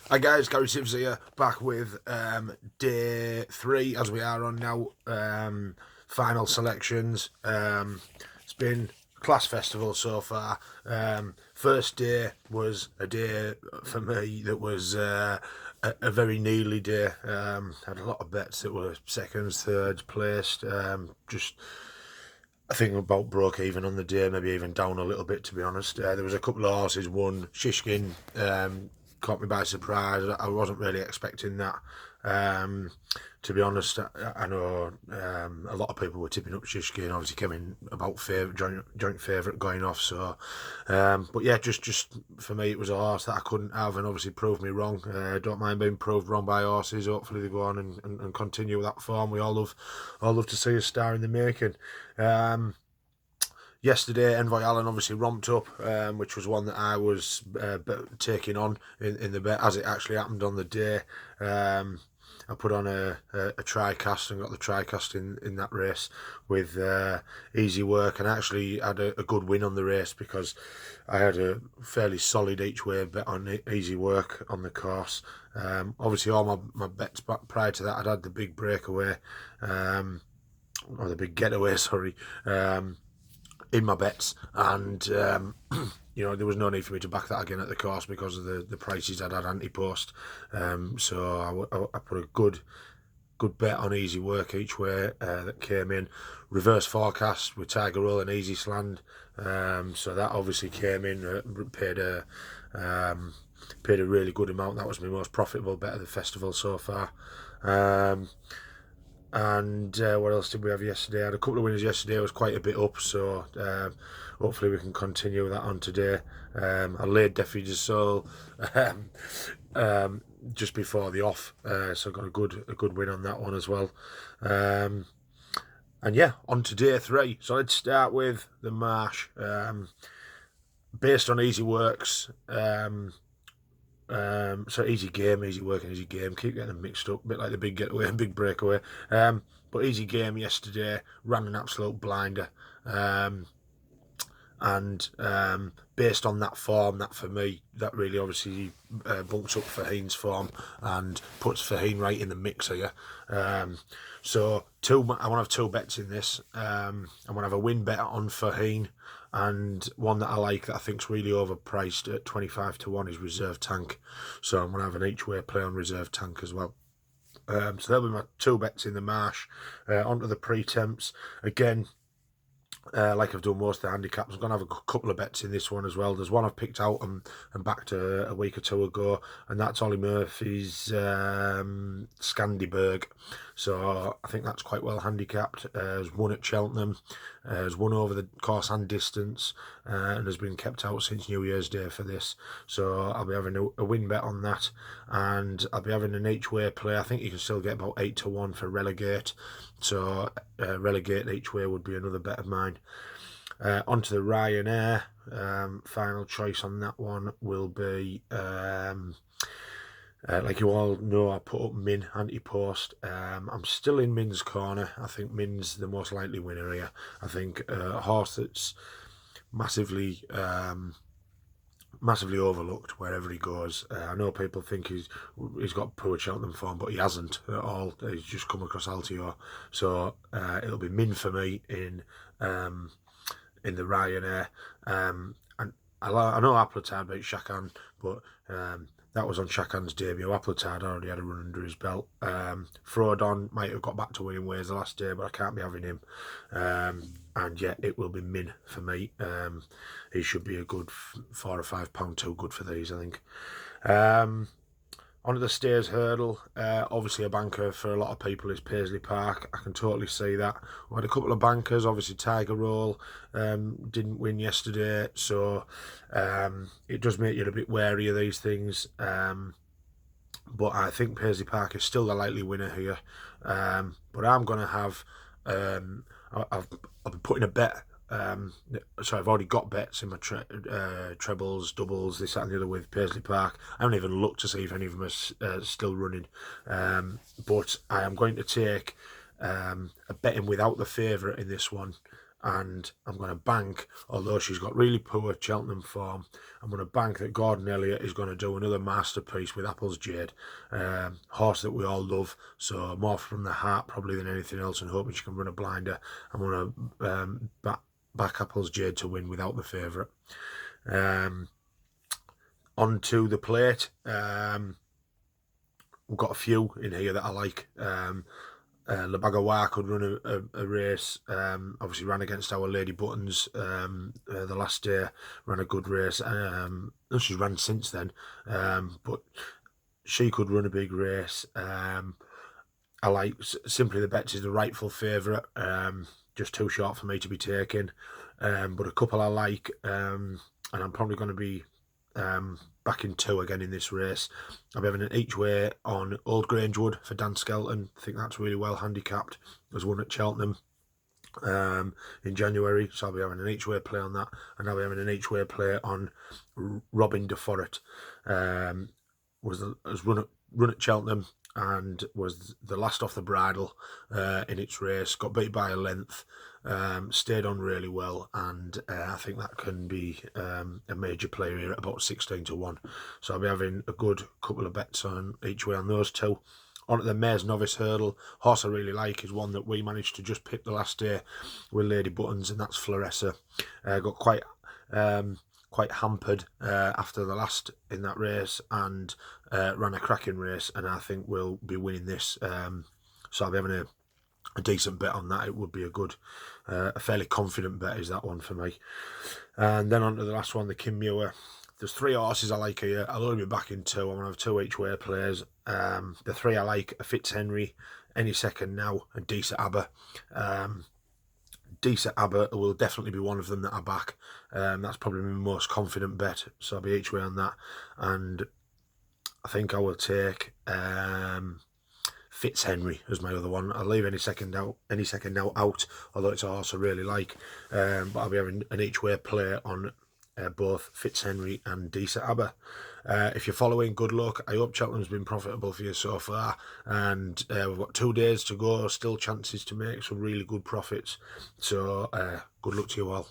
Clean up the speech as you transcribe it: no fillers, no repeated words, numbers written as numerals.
Hi guys, Gary Sims here, back with day 3 as we are on now. Final selections. It's been a class festival so far. First day was a day for me that was a very nearly day. Had a lot of bets that were seconds, thirds placed. Just I think about broke even on the day, maybe even down a little bit, to be honest. There was a couple of horses won. Shishkin caught me by surprise. I wasn't really expecting that. To be honest, I know a lot of people were tipping up Shishkin. Obviously, came in about joint favourite going off. So, but yeah, just for me, it was a horse that I couldn't have, and obviously proved me wrong. Don't mind being proved wrong by horses. Hopefully, they go on and continue with that form. We all love to see a star in the making. Yesterday, Envoy Allen obviously romped up, which was one that I was taking on in the bet as it actually happened on the day. I put on a tri-cast and got the tri-cast in that race with easy work, and actually had a good win on the race because I had a fairly solid each way bet on easy work on the course. Obviously, all my bets prior to that, I'd had the big breakaway, or the big getaway, sorry. In my bets, and there was no need for me to back that again at the course because of the prices I'd had anti-post. So I put a good bet on easy work each way that came in. Reverse forecast with Tiger Roll and Easy Sland. So that obviously came in, paid a really good amount. That was my most profitable bet of the festival so far. And what else did we have yesterday? I had a couple of winners yesterday. I was quite a bit up, so hopefully we can continue that on today. I laid Defi de Soul just before the off, so I got a good win on that one as well. And yeah, on to day 3. So let's start with the Marsh. Based on easy works. So easy game, easy work and easy game. Keep getting them mixed up, a bit like the big getaway and big breakaway. But easy game yesterday, ran an absolute blinder. And based on that form, that for me, that really obviously bumps up Faheen's form and puts Faheen right in the mix here. So I want to have 2 bets in this. I want to have a win bet on Faheen, and one that I like that I think's really overpriced at 25 to 1 is Reserve Tank. So I'm going to have an each way play on Reserve Tank as well. So that'll be my 2 bets in the Marsh. Onto the pre-temps. Again, like I've done most of the handicaps, I'm going to have a couple of bets in this one as well. There's one I've picked out and backed a week or 2 ago, and that's Ollie Murphy's Scandiberg. So I think that's quite well handicapped. Has won at Cheltenham, has won over the course and distance, and has been kept out since New Year's Day for this. So I'll be having a win bet on that, and I'll be having an each way play. I think you can still get about 8 to 1 for Relegate. So Relegate each way would be another bet of mine. Onto the Ryanair. Final choice on that one will be, like you all know, I put up Min anti-post. I'm still in Min's corner. I think Min's the most likely winner here. I think a horse that's massively overlooked wherever he goes. I know people think he's got poor Cheltenham form, but he hasn't at all. He's just come across Altior. So it'll be Min for me in the Ryanair. And I know Appletard beat Shakan, but that was on Shakan's debut. Appletard already had a run under his belt. Frodon might have got back to winning ways the last day, but I can't be having him. And yeah, it will be Min for me. He should be a good £4 or £5 too good for these, I think. Onto the Stairs Hurdle. Obviously a banker for a lot of people is Paisley Park. I can totally see that. We had a couple of bankers. Obviously Tiger Roll didn't win yesterday, so it does make you a bit wary of these things. But I think Paisley Park is still the likely winner here. But I'm going to have... I'll be putting a bet. So I've already got bets in my trebles, doubles, this, that and the other with Paisley Park. I haven't even looked to see if any of them are still running. But I am going to take a betting without the favourite in this one. and I'm going to bank, although she's got really poor Cheltenham form, I'm going to bank that Gordon Elliott is going to do another masterpiece with Apple's Jade, horse that we all love, so more from the heart probably than anything else, and hoping she can run a blinder. I'm going to back Apple's Jade to win without the favourite. Onto the plate, we've got a few in here that I like. Le Bagawa could run a race. Obviously ran against Our Lady Buttons the last day. Ran a good race. She's ran since then, but she could run a big race. I like Simply the Bets is the rightful favourite. Just too short for me to be taking. But a couple I like, and I'm probably going to be backing two again in this race. I'll be having an each way on Old Grangewood for Dan Skelton. I think that's really well handicapped. There's one at Cheltenham in January, so I'll be having an each way play on that, and I'll be having an each way play on Robin de Forret. Was run at Cheltenham and was the last off the bridle in its race. Got beat by a length. Stayed on really well, and I think that can be a major player here at about 16-1. So I'll be having a good couple of bets on each way on those two. On to the Mares Novice Hurdle. Horse I really like is one that we managed to just pick the last day with Lady Buttons, and that's Floressa. Got quite hampered after the last in that race, and ran a cracking race, and I think we'll be winning this. So I'll be having a decent bet on that. It would be a fairly confident bet is that one for me. And then on to the last one, the Kim Muir. There's three horses I like here. I'll only be backing two. I'm going to have two each way players. The three I like are Fitzhenry, Any Second Now, and Decent Abba. Decent Abba will definitely be one of them that I back. That's probably my most confident bet, so I'll be each way on that. And I think I will take Fitzhenry as my other one. I'll leave Any Second Now out, although it's a horse I really like. But I'll be having an each way play on both Fitzhenry and Decent Abba. If you're following, good luck. I hope Cheltenham's been profitable for you so far, and we've got 2 days to go, still chances to make some really good profits, so good luck to you all.